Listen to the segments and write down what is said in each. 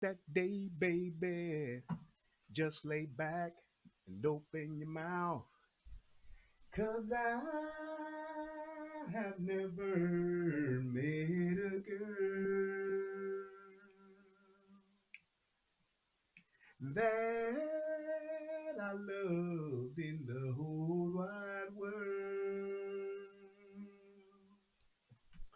that day, baby. Just lay back and open your mouth. 'Cause I have never met a girl that I loved in the whole wide world.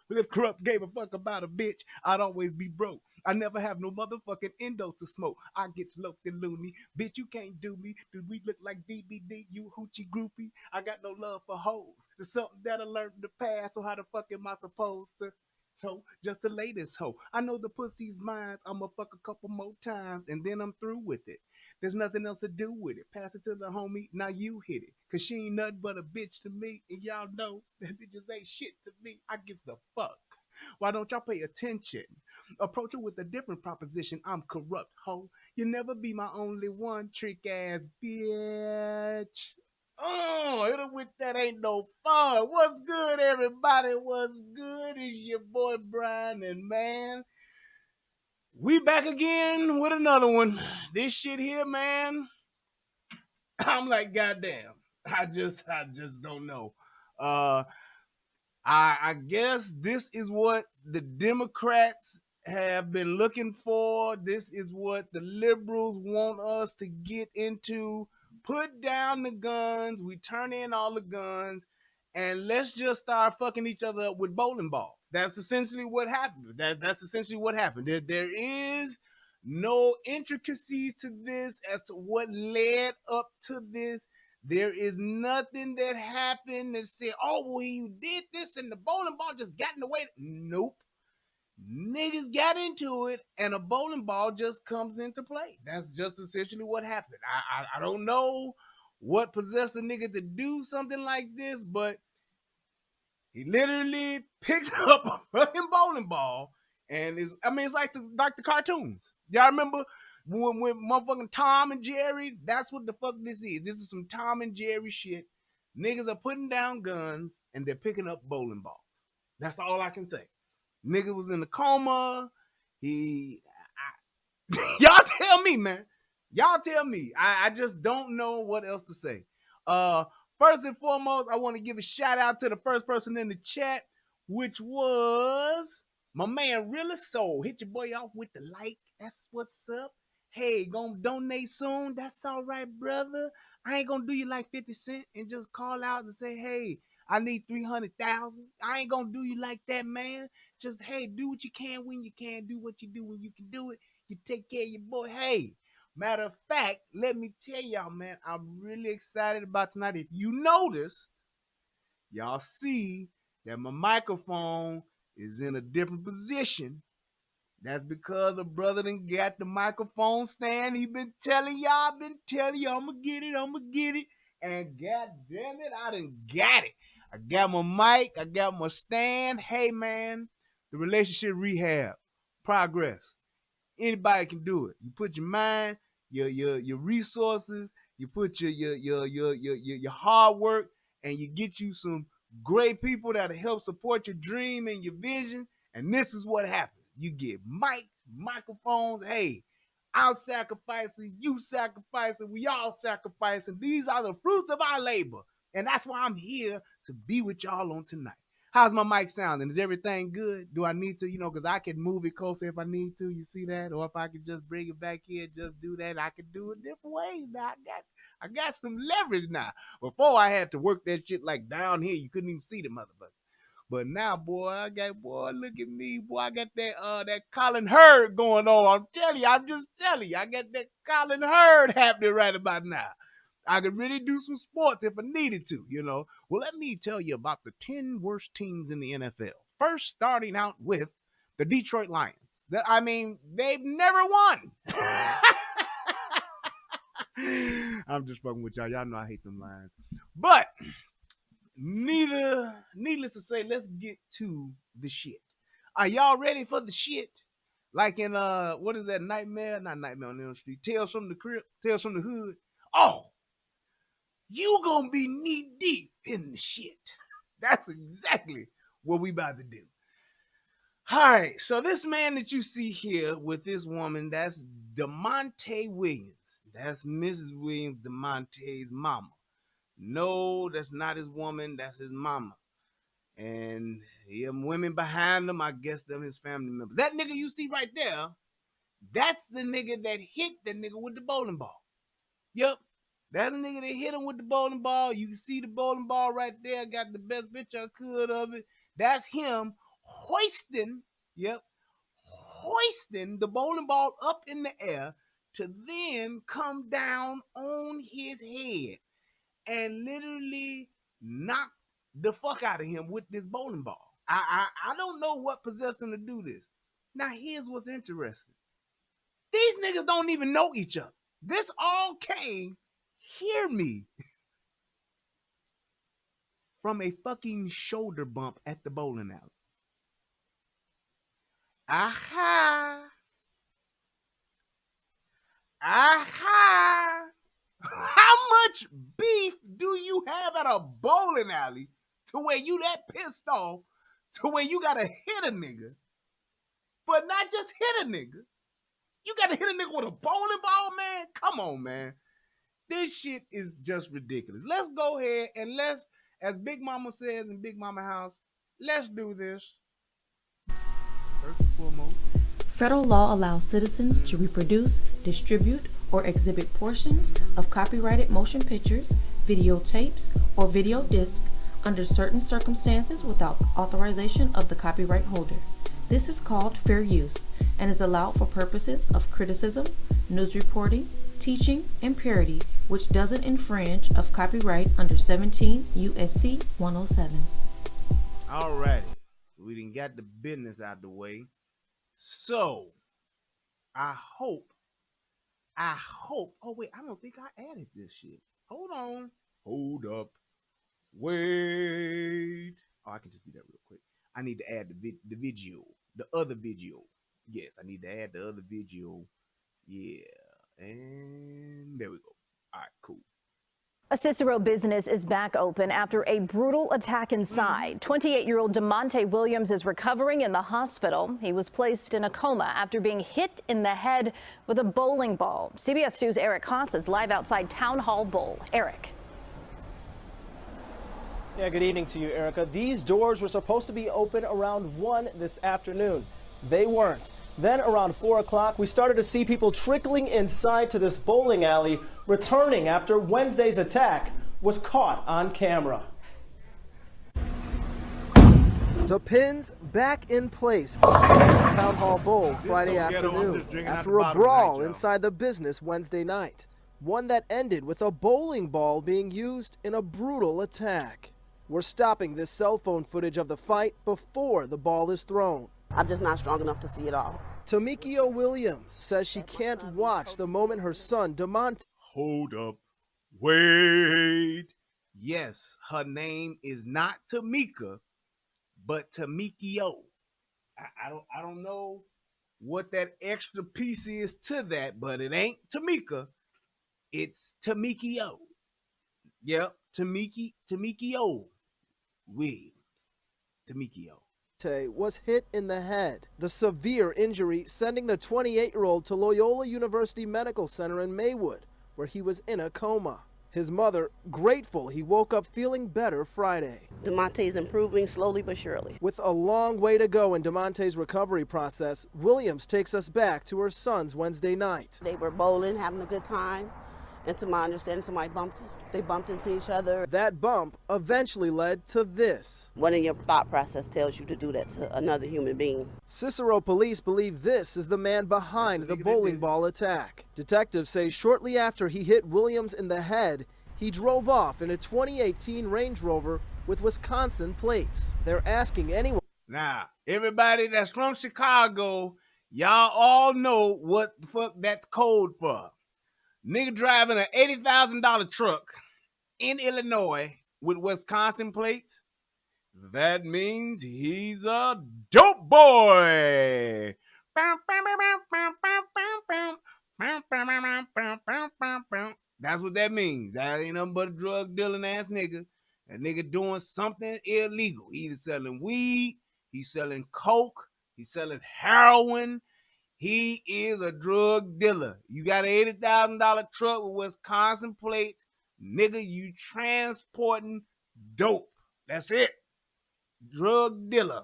But if corrupt gave a fuck about a bitch, I'd always be broke. I never have no motherfucking endo to smoke. I get sloped and loony. Bitch, you can't do me. Do we look like DBD, you hoochie groupie? I got no love for hoes. It's something that I learned in the past, so how the fuck am I supposed to? So, just the latest hoe. I know the pussy's mine. I'ma fuck a couple more times and then I'm through with it. There's nothing else to do with it. Pass it to the homie, now you hit it. Cause she ain't nothing but a bitch to me. And y'all know that bitches ain't shit to me. I gives a fuck. Why don't y'all pay attention? Approach it with a different proposition. I'm corrupt, ho. You never be my only one, trick ass bitch. Oh, hit it with that ain't no fun. What's good, everybody? What's good? It's your boy Brian, and man, we back again with another one. This shit here, man. I'm like, goddamn. I just don't know. Uh, I guess this is what the Democrats have been looking for. This is what the liberals want us to get into. Put down the guns. We turn in all the guns. And let's just start fucking each other up with bowling balls. That's essentially what happened. That's essentially what happened. There is no intricacies to this as to what led up to this. There is nothing that happened that said, oh, well, you did this and the bowling ball just got in the way. Nope. Niggas got into it and a bowling ball just comes into play. That's just essentially what happened. I don't know what possessed a nigga to do something like this, but he literally picks up a fucking bowling ball and it's like the cartoons. Y'all remember when motherfucking Tom and Jerry? That's what the fuck this is. This is some Tom and Jerry shit. Niggas are putting down guns and they're picking up bowling balls. That's all I can say. Nigga was in the coma. Y'all tell me, man. Y'all tell me. I just don't know what else to say. Uh, First and foremost, I want to give a shout out to the first person in the chat, which was my man Really Soul. Hit your boy off with the like. That's what's up. Hey, gonna donate soon? That's all right, brother. I ain't gonna do you like 50 Cent and just call out and say, hey, I need 300,000. I ain't gonna do you like that, man. Just, hey, do what you can when you can. Do what you do when you can do it. You take care of your boy. Hey, matter of fact, let me tell y'all, man, I'm really excited about tonight. If you noticed, y'all see that my microphone is in a different position. That's because a brother done got the microphone stand. He been telling y'all, I'ma get it. And god damn it, I done got it. I got my mic, I got my stand. Hey man, the relationship rehab, progress. Anybody can do it. You put your mind, your resources, you put your hard work, and you get you some great people that'll help support your dream and your vision. And this is what happens. You get microphones. Hey, I'm sacrificing, you sacrificing, we all sacrificing. These are the fruits of our labor. And that's why I'm here to be with y'all on tonight. How's my mic sounding? Is everything good? Do I need to, because I can move it closer if I need to, you see that? Or if I could just bring it back here, just do that. I can do it different ways now. I got some leverage now. Before I had to work that shit like down here, you couldn't even see the motherfucker. But now, boy, look at me, boy. I got that Colin Hurd going on. I'm just telling you, I got that Colin Hurd happening right about now. I could really do some sports if I needed to. Well, let me tell you about the 10 worst teams in the NFL. First, starting out with the Detroit Lions. They've never won. I'm just fucking with y'all. Y'all know I hate them Lions. But needless to say, let's get to the shit. Are y'all ready for the shit? Like in what is that? Nightmare? Not Nightmare on Elm Street. Tales from the Crypt. Tales from the Hood. Oh, you gonna be knee deep in the shit. That's exactly what we about to do. All right, so this man that you see here with this woman, that's DeMonte Williams. That's Mrs. Williams, DeMonte's mama. No, that's not his woman, that's his mama. And them women behind him, I guess them his family members. That nigga you see right there, that's the nigga that hit the nigga with the bowling ball. Yep. That's the nigga that hit him with the bowling ball. You can see the bowling ball right there. Got the best picture I could of it. That's him hoisting, yep, hoisting the bowling ball up in the air to then come down on his head and literally knock the fuck out of him with this bowling ball. I don't know what possessed him to do this. Now here's what's interesting. These niggas don't even know each other. This all came, hear me, from a fucking shoulder bump at the bowling alley. Aha. Aha. How much beef do you have at a bowling alley to where you that pissed off to where you gotta hit a nigga, but not just hit a nigga? You gotta hit a nigga with a bowling ball, man? Come on, man. This shit is just ridiculous. Let's go ahead and let's, as Big Mama says in Big Mama House, let's do this. First and foremost, Federal law allows citizens to reproduce, distribute, or exhibit portions of copyrighted motion pictures, videotapes, or video discs under certain circumstances without authorization of the copyright holder. This is called fair use and is allowed for purposes of criticism, news reporting, teaching, and parody, which doesn't infringe of copyright under 17 U.S.C. 107. Alrighty, we done got the business out the way. So, I hope, oh wait, I don't think I added this shit. Hold on, hold up, wait. Oh, I can just do that real quick. I need to add the video, the other video. Yes, I need to add the other video. Yeah, and there we go. All right, cool. A Cicero business is back open after a brutal attack inside. 28-year-old DeMonte Williams is recovering in the hospital. He was placed in a coma after being hit in the head with a bowling ball. CBS News' Eric Kotz is live outside Town Hall Bowl. Eric. Yeah, good evening to you, Erica. These doors were supposed to be open around 1 this afternoon. They weren't. Then around 4 o'clock, we started to see people trickling inside to this bowling alley, returning after Wednesday's attack was caught on camera. The pins back in place at Town Hall Bowl Friday afternoon after a brawl inside the business Wednesday night. One that ended with a bowling ball being used in a brutal attack. We're stopping this cell phone footage of the fight before the ball is thrown. I'm just not strong enough to see it all. Tamikio Williams says she can't watch the moment her son, DeMonte... Hold up. Wait. Yes, her name is not Tamika, but Tamikio. I don't know what that extra piece is to that, but it ain't Tamika. It's Tamikio. Yep, Tamikio Williams. Tamikio was hit in the head. The severe injury sending the 28-year-old to Loyola University Medical Center in Maywood, where he was in a coma. His mother, grateful he woke up feeling better Friday. DeMonte's improving slowly but surely. With a long way to go in DeMonte's recovery process, Williams takes us back to her son's Wednesday night. They were bowling, having a good time, and to my understanding, they bumped into each other. That bump eventually led to this. What in your thought process tells you to do that to another human being? Cicero police believe this is the man behind the bowling ball attack. Detectives say shortly after he hit Williams in the head, he drove off in a 2018 Range Rover with Wisconsin plates. They're asking anyone. Now, everybody that's from Chicago, y'all all know what the fuck that's code for. Nigga driving an $80,000 truck in Illinois with Wisconsin plates. That means he's a dope boy. That's what that means. That ain't nothing but a drug dealing ass nigga. That nigga doing something illegal. Either selling weed, he's selling coke, He's selling heroin. He is a drug dealer. You got an $80,000 truck with Wisconsin plates. Nigga, you transporting dope. That's it. Drug dealer.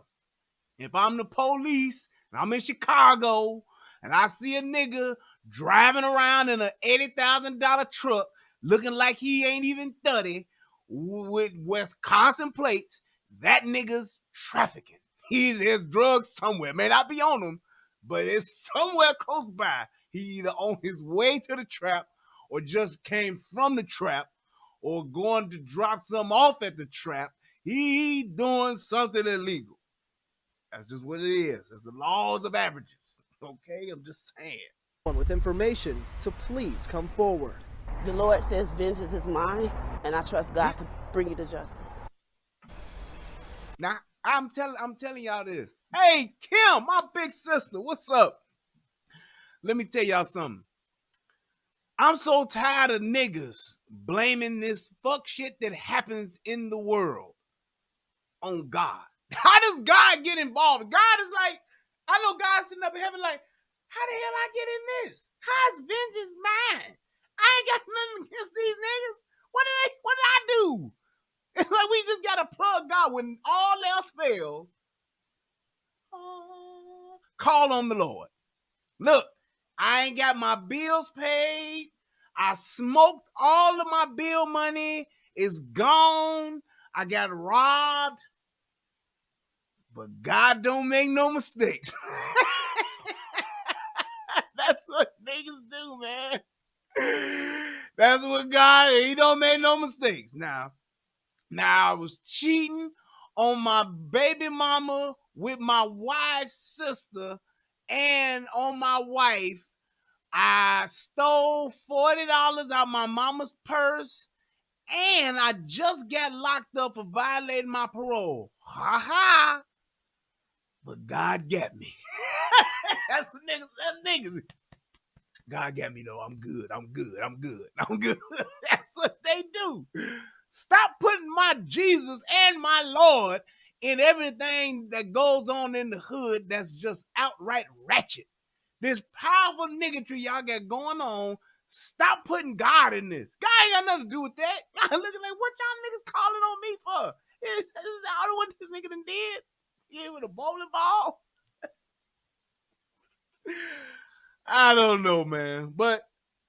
If I'm the police and I'm in Chicago and I see a nigga driving around in an $80,000 truck looking like he ain't even 30 with Wisconsin plates, that nigga's trafficking. There's drugs somewhere. May not be on him, but it's somewhere close by. He either on his way to the trap or just came from the trap or going to drop something off at the trap. He doing something illegal. That's just what it is. It's the laws of averages. Okay, I'm just saying. With information to please come forward. The Lord says vengeance is mine, and I trust God to bring you to justice. Now, I'm telling y'all this. Hey, Kim, my big sister, what's up? Let me tell y'all something. I'm so tired of niggas blaming this fuck shit that happens in the world on God. How does God get involved? God is like, I know God's sitting up in heaven like, how the hell I get in this? How's vengeance mine? I ain't got nothing against these niggas. What did I do? It's like we just gotta plug God when all else fails. Call on the Lord. Look, I ain't got my bills paid. I smoked all of my bill money. It's gone. I got robbed. But God don't make no mistakes. That's what niggas do, man. That's what God, he don't make no mistakes. Now I was cheating on my baby mama with my wife's sister and on my wife. I stole $40 out my mama's purse and I just got locked up for violating my parole. Ha ha. But God got me. That's the niggas. That's niggas. God got me though. I'm good. That's what they do. Stop putting my Jesus and my Lord in everything that goes on in the hood that's just outright ratchet. This powerful niggatry y'all got going on, stop putting God in this. God ain't got nothing to do with that. Y'all looking like, what y'all niggas calling on me for? Is that what this nigga done did? Yeah, with a bowling ball? I don't know, man. But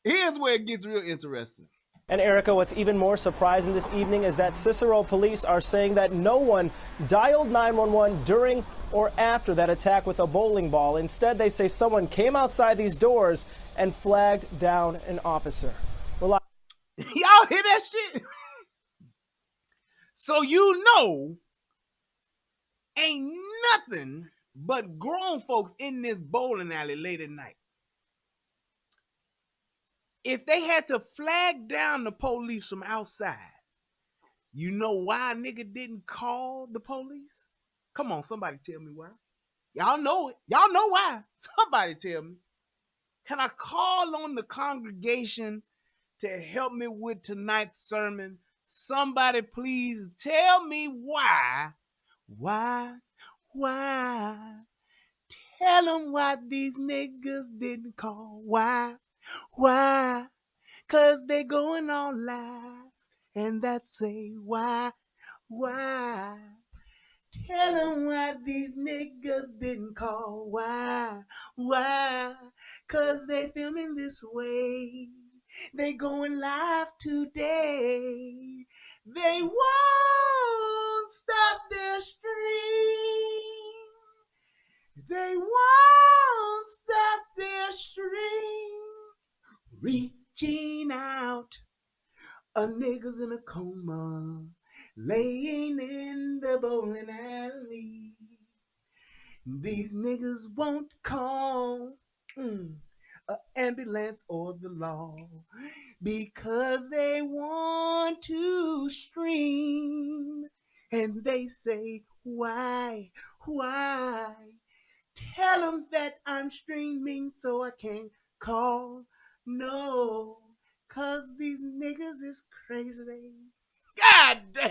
here's where it gets real interesting. And Erica, what's even more surprising this evening is that Cicero police are saying that no one dialed 911 during or after that attack with a bowling ball. Instead, they say someone came outside these doors and flagged down an officer. Y'all hear that shit? So you know, ain't nothing but grown folks in this bowling alley late at night. If they had to flag down the police from outside, you know why a nigga didn't call the police? Come on, somebody tell me why. Y'all know it. Y'all know why. Somebody tell me. Can I call on the congregation to help me with tonight's sermon? Somebody please tell me why. Why? Tell them why these niggas didn't call. Why? 'Cause they going on live. And that's say why? Tell them why these niggas didn't call. Why? 'Cause they filming this way. They going live today. They won't stop their stream. They won't stop their stream. Reaching out. A nigga's in a coma, laying in the bowling alley. These niggas won't call an ambulance or the law because they want to stream. And they say, why? Tell them that I'm streaming so I can't call. No. 'Cause these niggas is crazy. God damn.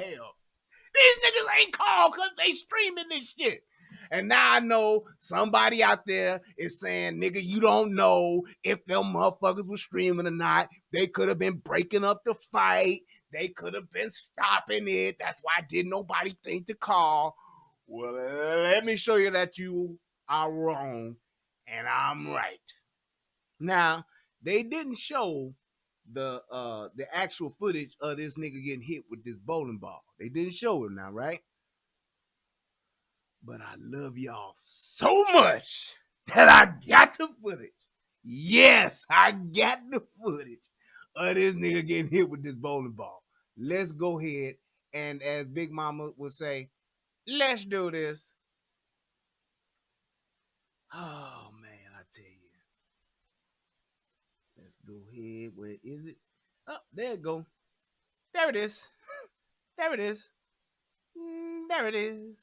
These niggas ain't called 'cause they streaming this shit. And now I know somebody out there is saying, nigga, you don't know if them motherfuckers were streaming or not. They could have been breaking up the fight. They could have been stopping it. That's why didn't nobody think to call. Well, let me show you that you are wrong and I'm right. Now, they didn't show the actual footage of this nigga getting hit with this bowling ball. They didn't show it now, right? But I love y'all so much that I got the footage. Yes, I got the footage of this nigga getting hit with this bowling ball. Let's go ahead and, as Big Mama would say, let's do this. Oh, man, I tell you. Let's go ahead. Where is it? Oh, there it go. There it is. There it is. There it is.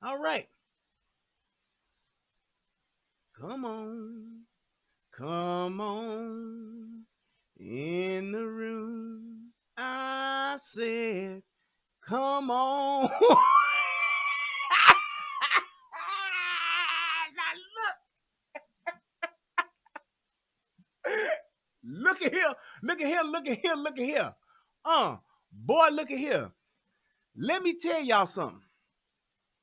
All right. Come on. Come on. In the room. I said, come on. Look at here. Look at here. Look at here. Look at here. Boy, look at here. Let me tell y'all something.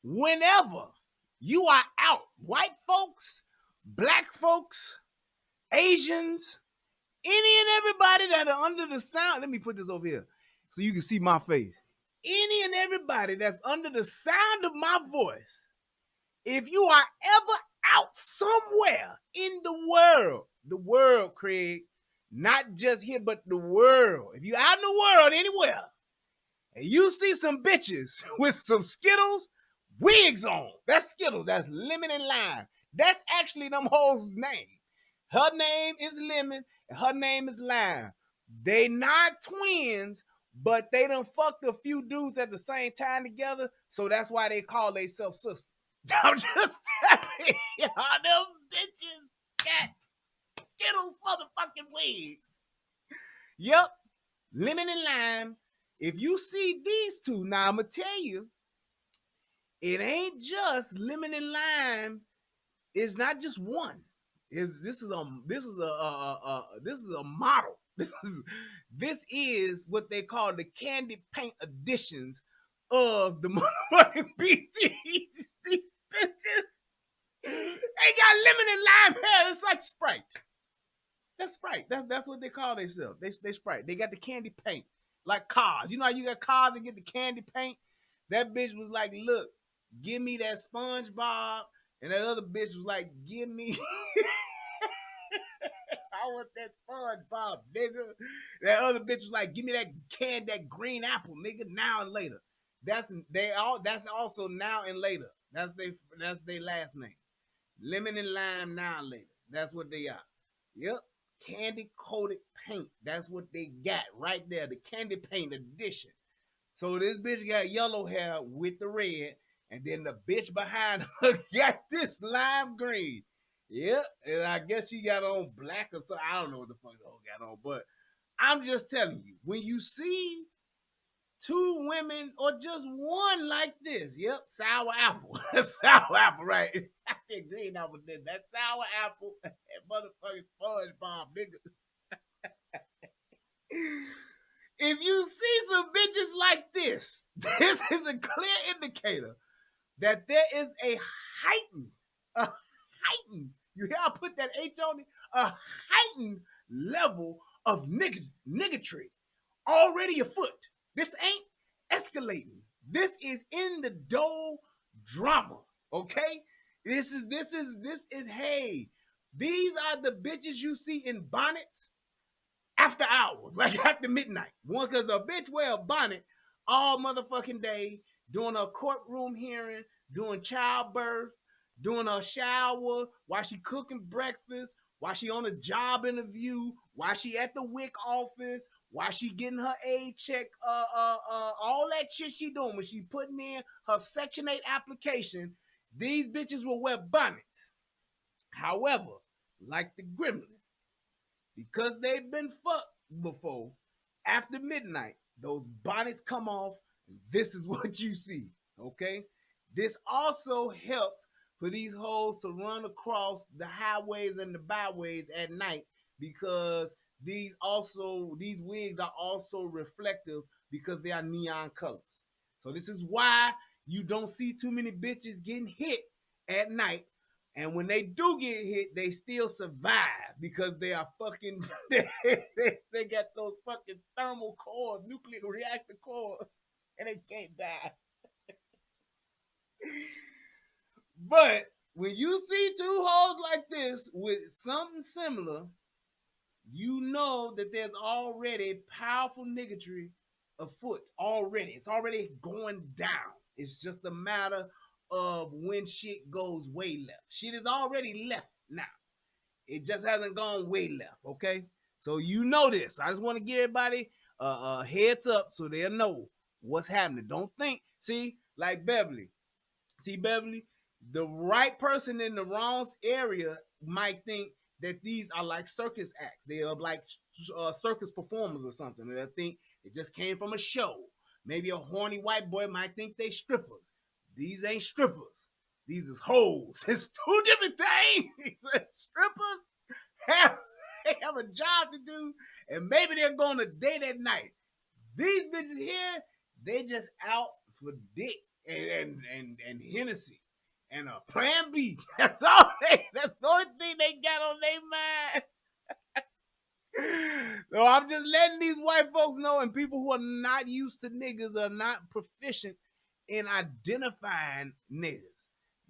Whenever you are out, white folks, black folks, Asians, any and everybody that are under the sound, let me put this over here so you can see my face. Any and everybody that's under the sound of my voice, if you are ever out somewhere in the world, Craig, not just here, but the world. If you're out in the world anywhere, and you see some bitches with some Skittles wigs on, that's Skittles, that's Lemon and Lime. That's actually them hoes' name. Her name is Lemon, and her name is Lime. They not twins, but they done fucked a few dudes at the same time together, so that's why they call themselves sisters. I'm just telling y'all, them bitches got Skittles motherfucking wigs. Yep, Lemon and Lime. If you see these two, now I'm gonna tell you, it ain't just Lemon and Lime. It's not just one. This is a model. This is what they call the candy paint editions of the motherfucking BTs. These bitches, they got lemon and lime hair. It's like Sprite. That's Sprite. That's what they call themselves. They Sprite. They got the candy paint like cars. You know how you got cars that get the candy paint? That bitch was like, look, give me that SpongeBob. And that other bitch was like, give me I want that SpongeBob, nigga. That other bitch was like, give me that green apple, nigga, now and later. That's also now and later. That's their last name. Lemon and Lime now and later. That's what they are. Yep. Candy coated paint. That's what they got right there. The candy paint edition. So this bitch got yellow hair with the red. And then the bitch behind her got this lime green. Yep. And I guess she got on black or something. I don't know what the fuck the whole got on. But I'm just telling you, when you see two women or just one like this, yep, sour apple. Sour apple, right? I said green apple. That sour apple and motherfucking SpongeBob, nigga. If you see some bitches like this, this is a clear indicator that there is a heightened, you hear I put that H on it, a heightened level of niggatry already afoot. This ain't escalating. This is in the drama, okay? This is, hey, these are the bitches you see in bonnets after hours, like after midnight. Once, because a bitch wear a bonnet all motherfucking day, doing a courtroom hearing, doing childbirth, doing a shower, while she cooking breakfast, while she on a job interview, while she at the WIC office, while she getting her aid check, all that shit she doing when she putting in her Section 8 application, these bitches will wear bonnets. However, like the gremlin, because they've been fucked before, after midnight, those bonnets come off, and this is what you see, okay? This also helps for these hoes to run across the highways and the byways at night, because these wigs are also reflective because they are neon colors. So this is why you don't see too many bitches getting hit at night. And when they do get hit, they still survive because they are fucking, they got those fucking thermal cores, nuclear reactor cores, and they can't die. But when you see two hoes like this with something similar, you know that there's already powerful niggatry afoot already. It's already going down. It's just a matter of when shit goes way left. Shit is already left now. It just hasn't gone way left, okay? So you know this. I just want to give everybody a heads up so they'll know what's happening. Don't think, see, like Beverly. See, Beverly, the right person in the wrong area might think that these are like circus acts. They are like circus performers or something. They'll think it just came from a show. Maybe a horny white boy might think they strippers. These ain't strippers. These is hoes. It's two different things. Strippers they have a job to do, and maybe they're going to date at night. These bitches here, they just out for dick and Hennessy and a Plan B. That's the only thing they got on their mind. So I'm just letting these white folks know, and people who are not used to niggas, are not proficient in identifying niggas.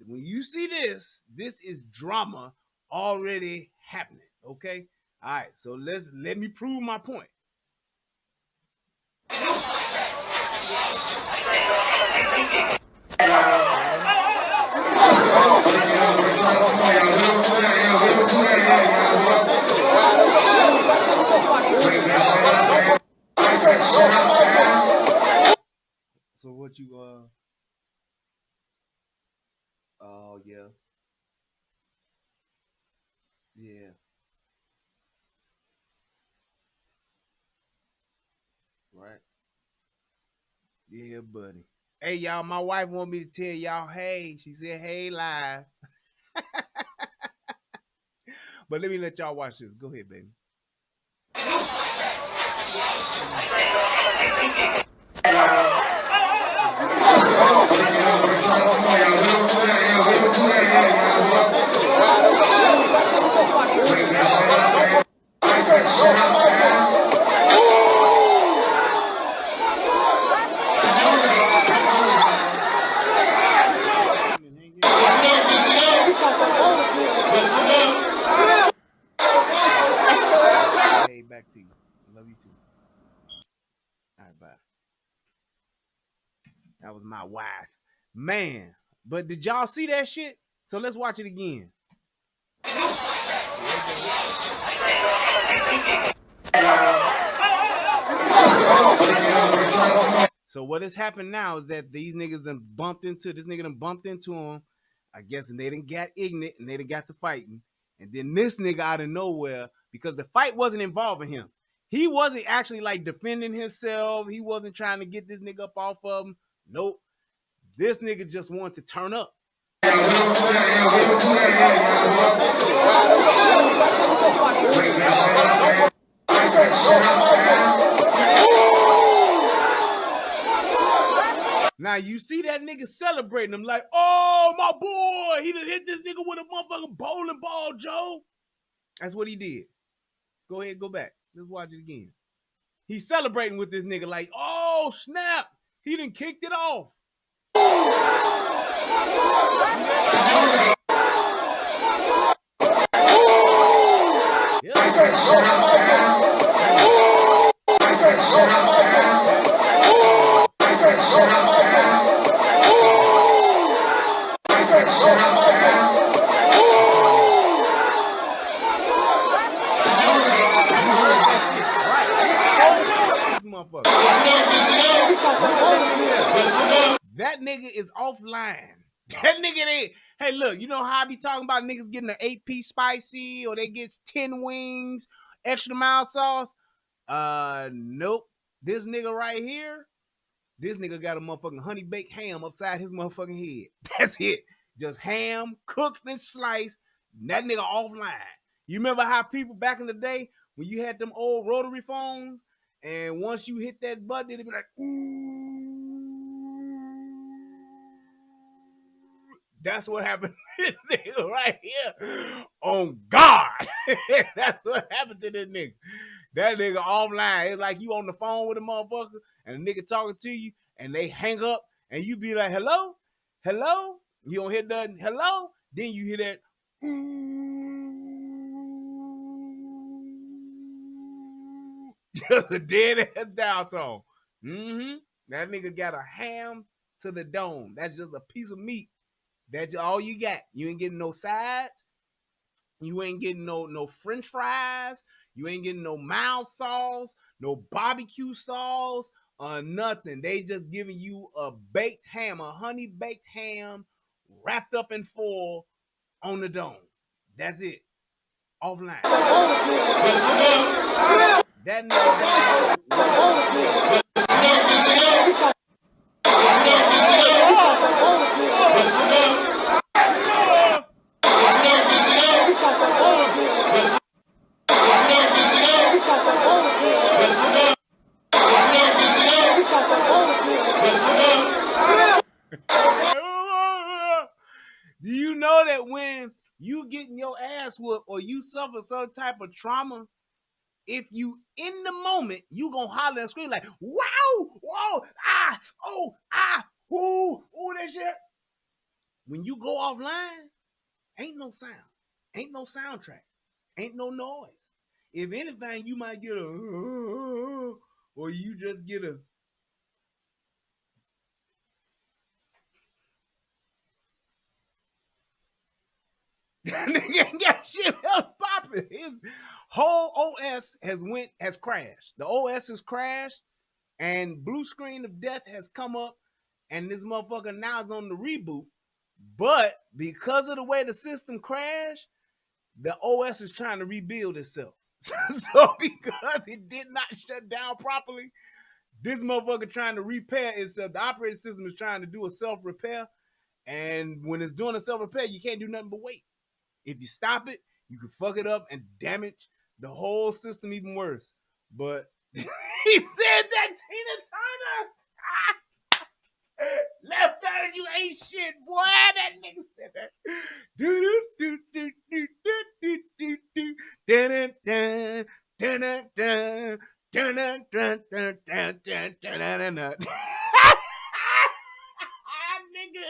When you see this is drama already happening. Okay? All right, so let me prove my point. So what you oh yeah. Yeah. Right. Yeah, buddy. Hey y'all, my wife want me to tell y'all, hey, she said hey live. But let me let y'all watch this. Go ahead, baby. Hey, back to you. Love you too. All right, bye. That was my wife. Man, but did y'all see that shit? So let's watch it again. So what has happened now is that these niggas done bumped into him, I guess, and they done got ignorant and they done got to fighting. And then this nigga out of nowhere, because the fight wasn't involving him. He wasn't actually like defending himself. He wasn't trying to get this nigga up off of him. Nope. This nigga just wanted to turn up. Now you see that nigga celebrating him like, oh, my boy, he done hit this nigga with a motherfucking bowling ball, Joe. That's what he did. Go ahead, go back. Let's watch it again. He's celebrating with this nigga like, oh, snap. He done kicked it off. That nigga is offline. That nigga ain't. Hey, look, you know how I be talking about niggas getting an 8-piece spicy or they get 10 wings, extra mild sauce? Nope. This nigga right here, This nigga got a motherfucking honey baked ham upside his motherfucking head. That's it. Just ham, cooked and sliced. That nigga offline. You remember how people back in the day, when you had them old rotary phones, and once you hit that button, it'd be like, ooh. That's what happened to this nigga right here. On God. That's what happened to this nigga. That nigga offline. It's like you on the phone with a motherfucker and a nigga talking to you and they hang up and you be like, hello? Hello? You don't hear nothing. Hello? Then you hear that. Just a dead ass dial tone. That nigga got a ham to the dome. That's just a piece of meat. That's all you got. You ain't getting no sides. You ain't getting no french fries. You ain't getting no mild sauce, no barbecue sauce, nothing. They just giving you a baked ham, a honey baked ham wrapped up in foil on the dome. That's it. Offline. That nigga. Do you know that when you getting your ass whooped or you suffer some type of trauma, if you in the moment, you gonna holler and scream like, wow, whoa, ah, oh, ah, ooh, that shit. When you go offline, ain't no sound, ain't no soundtrack, ain't no noise. If anything, you might get a, or you just get a, nigga ain't got shit else popping. His whole OS has crashed. The OS has crashed, and blue screen of death has come up, and this motherfucker now is on the reboot. But because of the way the system crashed, the OS is trying to rebuild itself. So because it did not shut down properly, this motherfucker trying to repair itself. The operating system is trying to do a self-repair, and when it's doing a self-repair, you can't do nothing but wait. If you stop it, you can fuck it up and damage the whole system even worse. But he said that, Tina Turner. Left turn, you ain't shit, boy. That nigga said that. Do do do do do do do do. Dun dun dun dun dun dun dun dun dun dun dun dun. Nigga,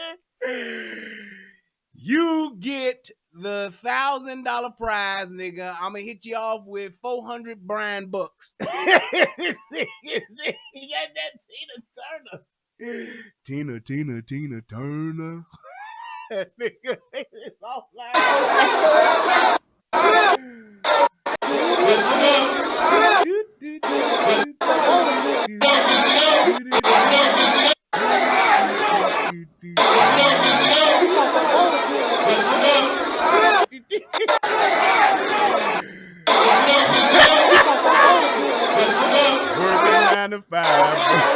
you get the $1,000 prize, nigga. I'm gonna hit you off with 400 Brian bucks. You got that Tina Turner. Tina Turner. Nigga, it's offline. Working 9 to 5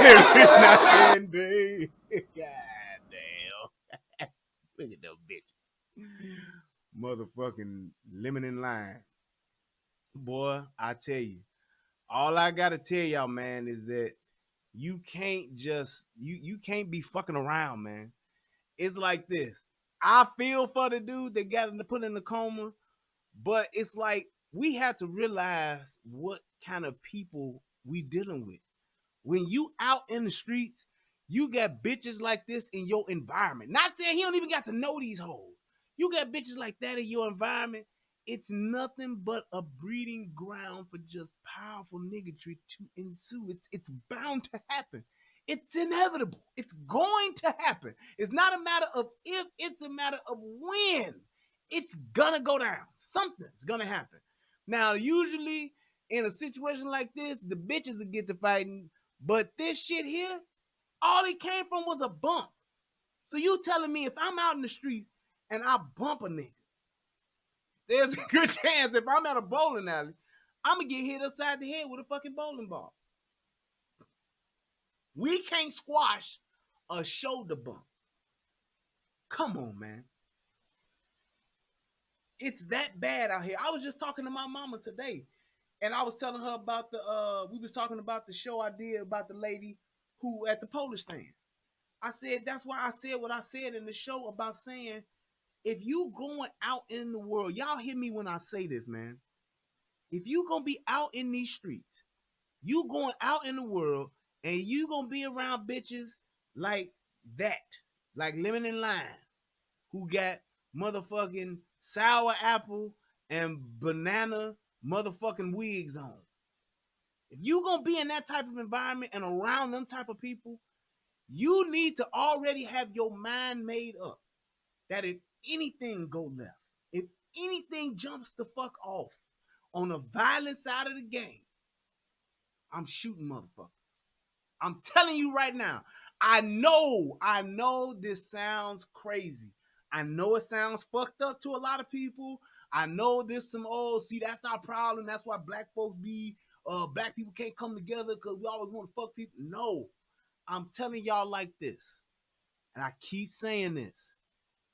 every night and day. God damn. Look at those bitches. Motherfucking lemon and lime. Boy, I tell you, all I gotta tell y'all, man, is that you can't just you can't be fucking around, man. It's like this. I feel for the dude that got put in the coma, but it's like we have to realize what kind of people we dealing with. When you out in the streets, you got bitches like this in your environment. Not saying he don't even got to know these hoes. You got bitches like that in your environment. It's nothing but a breeding ground for just powerful niggatry to ensue. It's bound to happen. It's inevitable. It's going to happen. It's not a matter of if, it's a matter of when. It's gonna go down. Something's gonna happen. Now, usually in a situation like this, the bitches will get to fighting, but this shit here, all it came from was a bump. So you telling me if I'm out in the streets and I bump a nigga, there's a good chance if I'm at a bowling alley, I'm gonna get hit upside the head with a fucking bowling ball. We can't squash a shoulder bump. Come on, man. It's that bad out here. I was just talking to my mama today, and I was telling her about we was talking about the show I did about the lady who at the Polish stand. I said, that's why I said what I said in the show about saying, if you going out in the world, y'all hear me when I say this, man. If you gonna be out in these streets, you going out in the world, and you gonna be around bitches like that, like Lemon and Lime, who got motherfucking sour apple and banana motherfucking wigs on. If you gonna be in that type of environment and around them type of people, you need to already have your mind made up that if anything go left, if anything jumps the fuck off on the violent side of the game, I'm shooting motherfuckers. I'm telling you right now. I know this sounds crazy. I know it sounds fucked up to a lot of people. I know this some see, that's our problem. That's why black folks black people can't come together because we always want to fuck people. No, I'm telling y'all like this, and I keep saying this.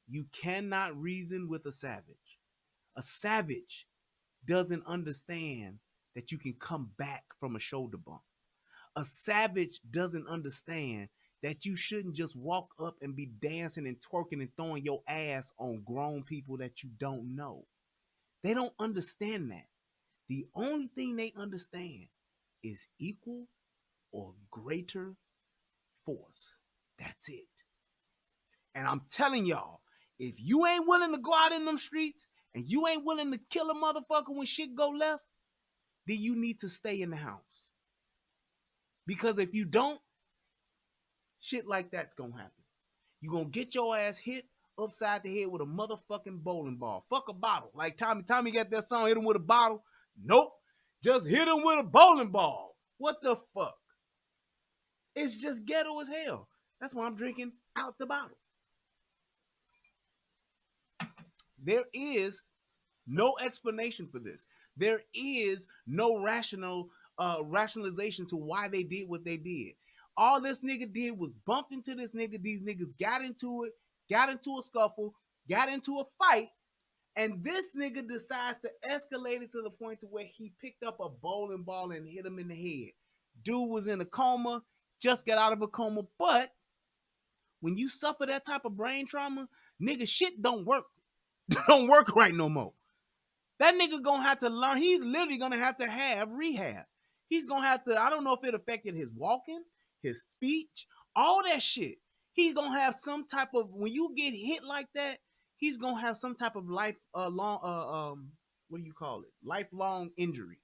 You cannot reason with a savage. A savage doesn't understand that you can come back from a shoulder bump. A savage doesn't understand that you shouldn't just walk up and be dancing and twerking and throwing your ass on grown people that you don't know. They don't understand that. The only thing they understand is equal or greater force. That's it. And I'm telling y'all, if you ain't willing to go out in them streets and you ain't willing to kill a motherfucker when shit go left, then you need to stay in the house. Because if you don't, shit like that's gonna happen. You gonna get your ass hit upside the head with a motherfucking bowling ball. Fuck a bottle. Like Tommy got that song, hit him with a bottle. Nope. Just hit him with a bowling ball. What the fuck? It's just ghetto as hell. That's why I'm drinking out the bottle. There is no explanation for this. There is no rationalization to why they did what they did. All this nigga did was bump into this nigga. These niggas got into it, got into a scuffle, got into a fight, and this nigga decides to escalate it to the point to where he picked up a bowling ball and hit him in the head. Dude was in a coma, just got out of a coma, but when you suffer that type of brain trauma, nigga, shit don't work. Don't work right no more. That nigga gonna have to learn. He's literally gonna have to have rehab. He's gonna have to, I don't know if it affected his walking, his speech, all that shit. He's gonna have some type of, when you get hit like that, he's gonna have some type of lifelong injury,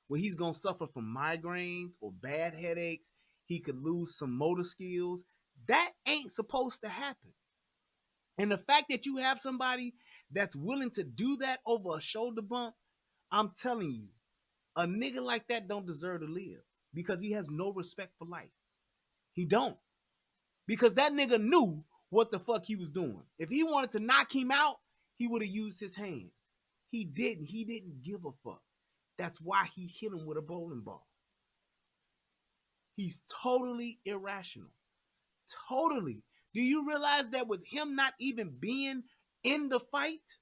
where he's gonna suffer from migraines or bad headaches. He could lose some motor skills. That ain't supposed to happen. And the fact that you have somebody that's willing to do that over a shoulder bump, I'm telling you, a nigga like that don't deserve to live, because he has no respect for life. He don't. Because that nigga knew what the fuck he was doing. If he wanted to knock him out, he would have used his hands. He didn't. He didn't give a fuck. That's why he hit him with a bowling ball. He's totally irrational. Totally. Do you realize that with him not even being in the fight,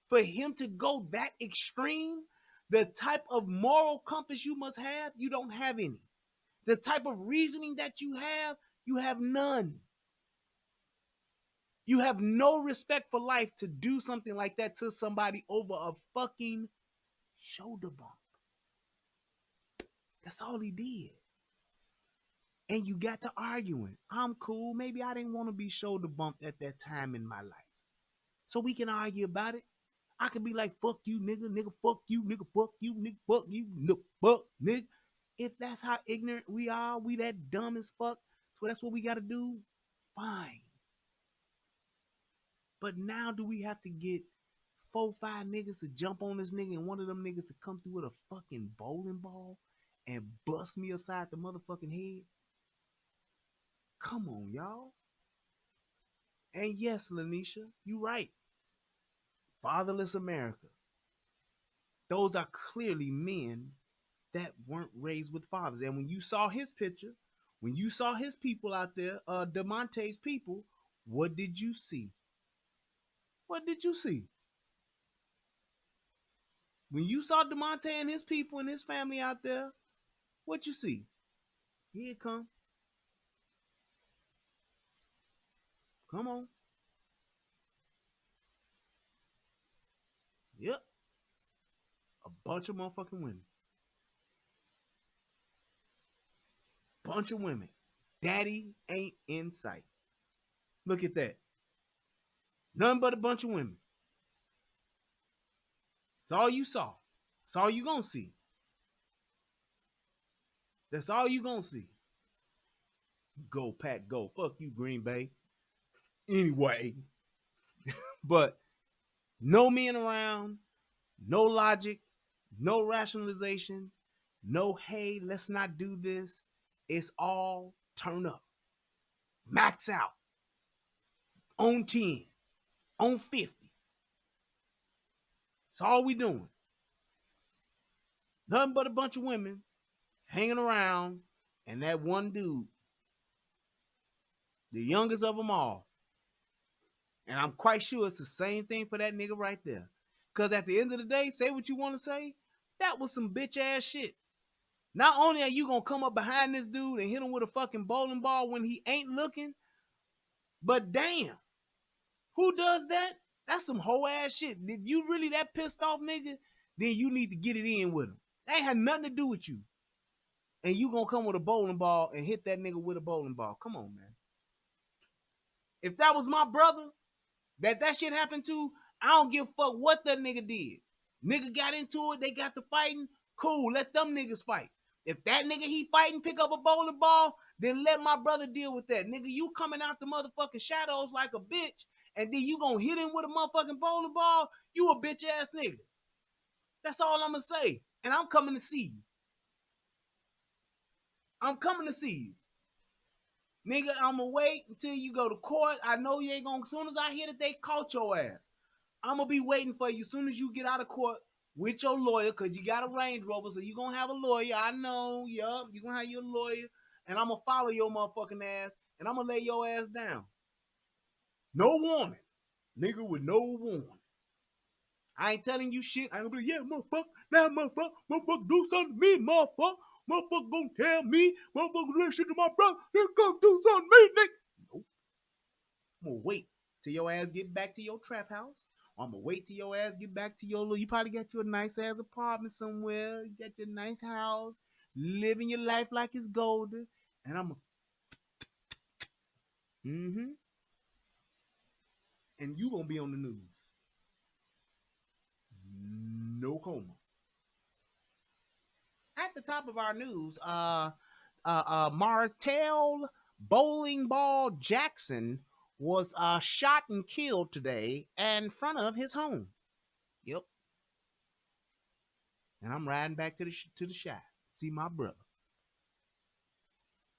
for him to go that extreme, the type of moral compass you must have, you don't have any. The type of reasoning that you have none. You have no respect for life to do something like that to somebody over a fucking shoulder bump. That's all he did. And you got to arguing. I'm cool. Maybe I didn't want to be shoulder bumped at that time in my life. So we can argue about it. I could be like, fuck you, nigga, fuck you, nigga, fuck you, nigga, fuck you, nigga, fuck, nigga. If that's how ignorant we are, we that dumb as fuck, so that's what we got to do, fine. But now do we have to get 4-5 niggas to jump on this nigga and one of them niggas to come through with a fucking bowling ball and bust me upside the motherfucking head? Come on, y'all. And yes, Lanisha, you right. Fatherless America. Those are clearly men that weren't raised with fathers. And when you saw his picture When you saw his people out there, DeMonte's people, what did you see? What did you see? When you saw DeMonte and his people and his family out there, what you see? Here it come. Come on. Yep. A bunch of motherfucking women. Bunch of women. Daddy ain't in sight. Look at that. Nothing but a bunch of women. That's all you saw. That's all you gonna see. That's all you gonna see. Go, Pack, go. Fuck you, Green Bay. Anyway. But no men around, no logic, no rationalization, no, hey, let's not do this. It's all turn up. Max out. On 10. On 50. That's all we doing. Nothing but a bunch of women hanging around and that one dude, the youngest of them all. And I'm quite sure it's the same thing for that nigga right there. Because at the end of the day, say what you want to say, that was some bitch ass shit. Not only are you going to come up behind this dude and hit him with a fucking bowling ball when he ain't looking, but damn, who does that? That's some hoe ass shit. If you really that pissed off, nigga, then you need to get it in with him. That ain't had nothing to do with you. And you gonna come with a bowling ball and hit that nigga with a bowling ball. Come on, man. If that was my brother, that shit happened to, I don't give a fuck what that nigga did. Nigga got into it, they got to fighting, cool, let them niggas fight. If that nigga he fighting pick up a bowling ball, then let my brother deal with that. Nigga, you coming out the motherfucking shadows like a bitch, and then you gonna hit him with a motherfucking bowling ball, you a bitch ass nigga. That's all I'm gonna say. And I'm coming to see you. I'm coming to see you. Nigga, I'm gonna wait until you go to court. I know you ain't gonna, as soon as I hear that they caught your ass, I'm gonna be waiting for you as soon as you get out of court with your lawyer, because you got a Range Rover, so you gonna have a lawyer. I know, yup, you gonna have your lawyer, and I'm gonna follow your motherfucking ass, and I'm gonna lay your ass down. No warning. Nigga with no warning. I ain't telling you shit. I ain't gonna be, yeah, motherfucker, now motherfucker, do something to me, motherfucker. Motherfucker gonna tell me, motherfucker listen to my brother, they gonna do something to me, nigga. Nope. I'm gonna wait till your ass get back to your trap house. I'm gonna wait till your ass get back to your little, you probably got your nice ass apartment somewhere, you got your nice house, living your life like it's golden, and I'm gonna, and you gonna be on the news. No coma. At the top of our news, Martell Bowling Ball Jackson was shot and killed today in front of his home. Yep. And I'm riding back to the shop, see my brother.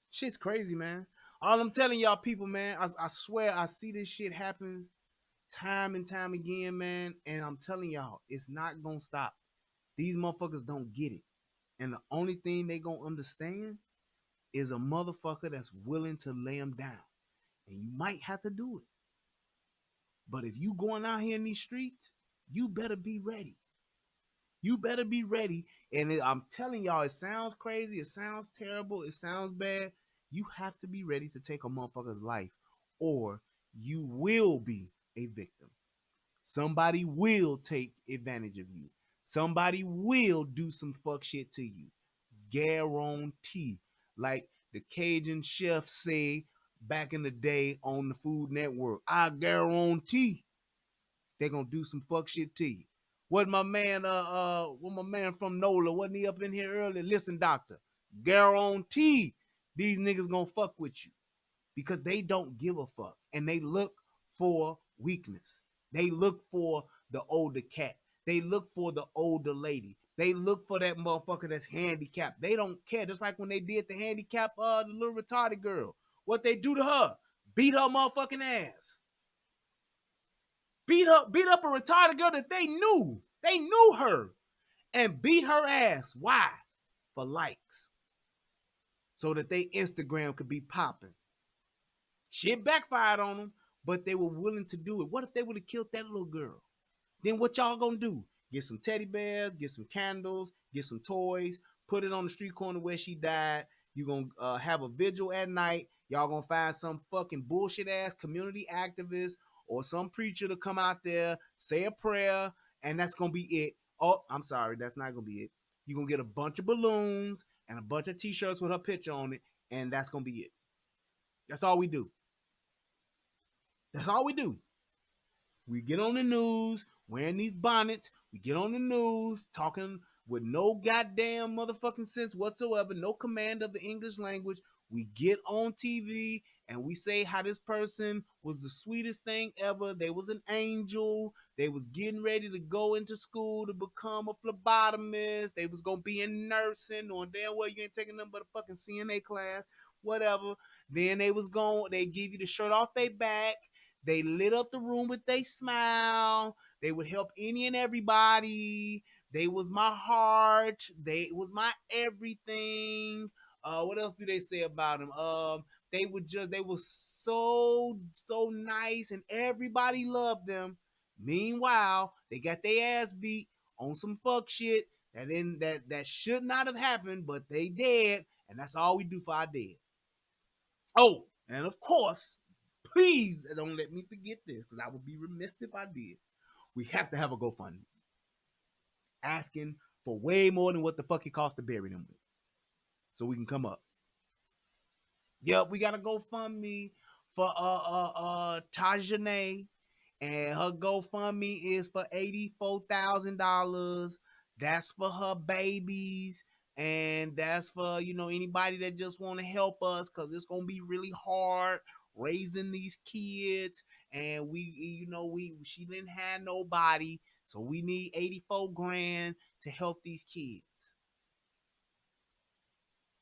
Shit's crazy, man. All I'm telling y'all people, man, I swear I see this shit happen time and time again, man. And I'm telling y'all, it's not gonna stop. These motherfuckers don't get it. And the only thing they gonna understand is a motherfucker that's willing to lay them down. And you might have to do it. But if you going out here in these streets, you better be ready. You better be ready. And I'm telling y'all, it sounds crazy. It sounds terrible. It sounds bad. You have to be ready to take a motherfucker's life, or you will be a victim. Somebody will take advantage of you. Somebody will do some fuck shit to you. Guarantee. Like the Cajun chef say back in the day on the Food Network, I guarantee they're gonna do some fuck shit to you. What my man from NOLA, wasn't he up in here earlier? Listen, doctor, guarantee these niggas gonna fuck with you because they don't give a fuck and they look for weakness. They look for the older cat. They look for the older lady. They look for that motherfucker that's handicapped. They don't care. Just like when they did the handicap, the little retarded girl. What they do to her? Beat her motherfucking ass. Beat up a retarded girl that they knew. They knew her. And beat her ass. Why? For likes. so that they Instagram could be popping. Shit backfired on them, but they were willing to do it. What if they would have killed that little girl? Then what y'all gonna do? Get some teddy bears, get some candles, get some toys, put it on the street corner where she died. You gonna have a vigil at night. Y'all gonna find some fucking bullshit ass community activist or some preacher to come out there, say a prayer, and that's gonna be it. Oh, I'm sorry, that's not gonna be it. You're gonna get a bunch of balloons and a bunch of t-shirts with her picture on it, and that's gonna be it. That's all we do. That's all we do. We get on the news wearing these bonnets. We get on the news talking with no goddamn motherfucking sense whatsoever, no command of the English language. We get on TV and we say how this person was the sweetest thing ever. They was an angel. They was getting ready to go into school to become a phlebotomist. They was gonna be in nursing, or damn well you ain't taking them but a fucking CNA class, whatever. Then they give you the shirt off their back. They lit up the room with their smile. They would help any and everybody. They was my heart. They was my everything. What else do they say about them? They were so nice and everybody loved them. Meanwhile, they got their ass beat on some fuck shit that should not have happened, but they did, and that's all we do for our dead. Oh, and of course, please don't let me forget this, because I would be remiss if I did. We have to have a GoFundMe asking for way more than what the fuck it costs to bury them with, so we can come up. Yep, we got a GoFundMe for Tajane, and her GoFundMe is for $84,000. That's for her babies, and that's for anybody that just want to help us, because it's gonna be really hard raising these kids, and she didn't have nobody, so we need 84 grand to help these kids.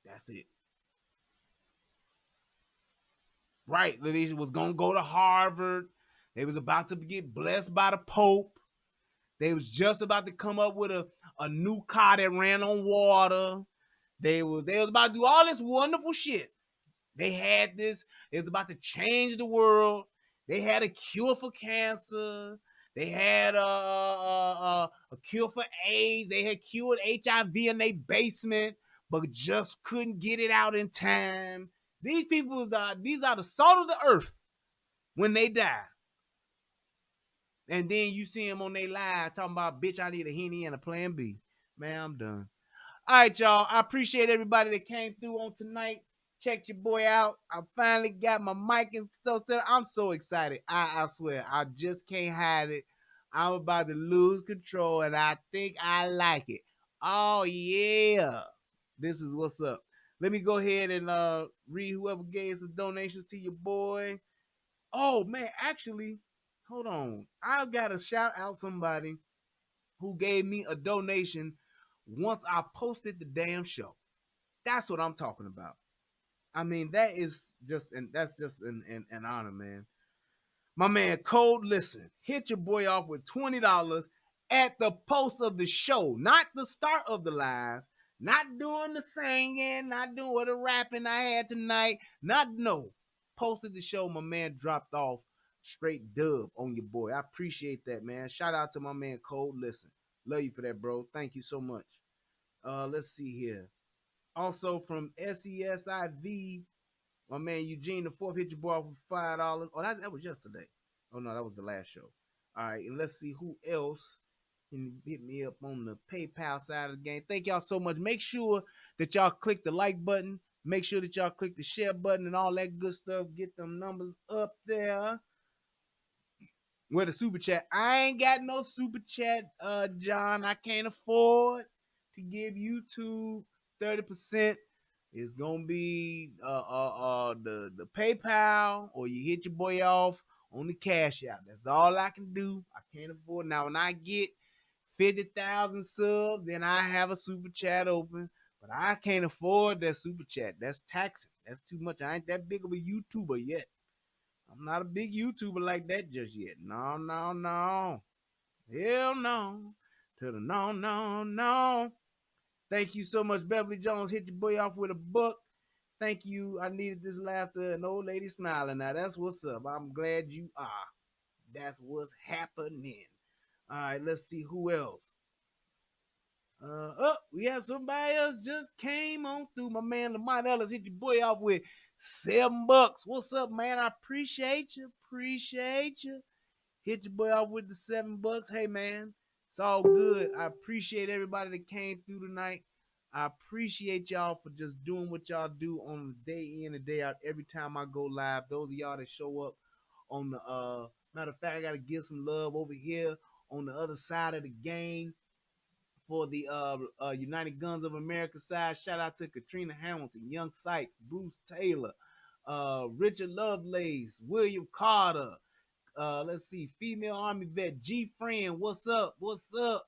That's it. Right, Letitia was gonna go to Harvard. They was about to get blessed by the Pope. They was just about to come up with a new car that ran on water. They was about to do all this wonderful shit. They was about to change the world. They had a cure for cancer. They had a cure for AIDS. They had cured HIV in their basement, but just couldn't get it out in time. These are the salt of the earth when they die. And then you see them on their live talking about, bitch, I need a Henny and a Plan B. Man, I'm done. All right, y'all. I appreciate everybody that came through on tonight. Check your boy out. I finally got my mic and stuff set. I'm so excited. I swear, I just can't hide it. I'm about to lose control, and I think I like it. Oh, yeah. This is what's up. Let me go ahead and read whoever gave some donations to your boy. Oh, man, actually, hold on. I got to shout out somebody who gave me a donation once I posted the damn show. That's what I'm talking about. I mean, that's just an honor, man. My man Code Listen hit your boy off with $20 at the post of the show, not the start of the live, not doing the singing, not doing the rapping I had tonight, posted the show. My man dropped off straight dub on your boy. I appreciate that, man. Shout out to my man Code Listen. Love you for that, bro. Thank you so much. Let's see here. Also from SESIV, my man Eugene the Fourth hit your boy for $5. Oh, that was yesterday. Oh no, that was the last show. All right, and let's see who else can hit me up on the PayPal side of the game. Thank y'all so much. Make sure that y'all click the like button. Make sure that y'all click the share button and all that good stuff. Get them numbers up there. Where the super chat? I ain't got no super chat, John. I can't afford to give YouTube 30%. It's gonna be the PayPal, or you hit your boy off on the Cash App. That's all I can do. I can't afford. Now when I get 50,000 subs, then I have a super chat open. But I can't afford that super chat. That's taxing. That's too much. I ain't that big of a YouTuber yet. I'm not a big YouTuber like that just yet. No. Hell no. To the no. Thank you so much, Beverly Jones. Hit your boy off with $1. Thank you. I needed this laughter. An old lady smiling. Now that's what's up. I'm glad you are. That's what's happening. All right, let's see who else. We have somebody else just came on through. My man Lamont Ellis hit your boy off with $7. What's up, man? I appreciate you. Appreciate you. Hit your boy off with the $7. Hey, man, it's all good. I appreciate everybody that came through tonight. I appreciate y'all for just doing what y'all do on the day in and day out. Every time I go live, those of y'all that show up on the matter of fact, I gotta give some love over here on the other side of the game for the United Guns of America side. Shout out to Katrina Hamilton, Young Sykes, Bruce Taylor, Richard Lovelace, William Carter. Let's see, female Army vet G Friend. What's up? What's up?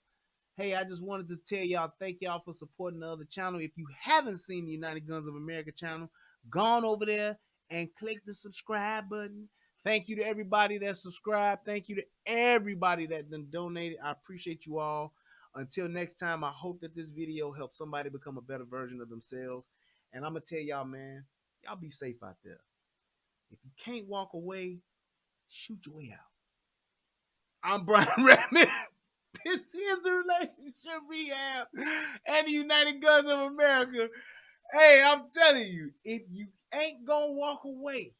Hey, I just wanted to tell y'all, thank y'all for supporting the other channel. If you haven't seen the United Guns of America channel, gone over there and click the subscribe button. Thank you to everybody that subscribed. Thank you to everybody that done donated. I appreciate you all. Until next time, I hope that this video helps somebody become a better version of themselves. And I'm going to tell y'all, man, y'all be safe out there. If you can't walk away, shoot your way out. I'm Brian Redman. This is the Relationship Rehab and the United Guns of America. Hey, I'm telling you, if you ain't gonna walk away,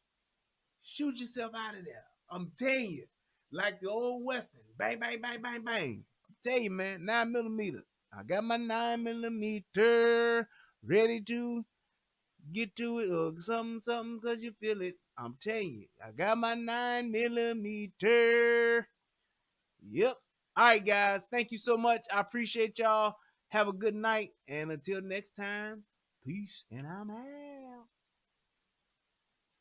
shoot yourself out of there. I'm telling you, like the old Western, bang, bang, bang, bang, bang. I'm telling you, man, 9mm. I got my 9mm ready to get to it or something, cause you feel it. I'm telling you, I got my 9mm. Yep. All right, guys. Thank you so much. I appreciate y'all. Have a good night. And until next time, peace and I'm out.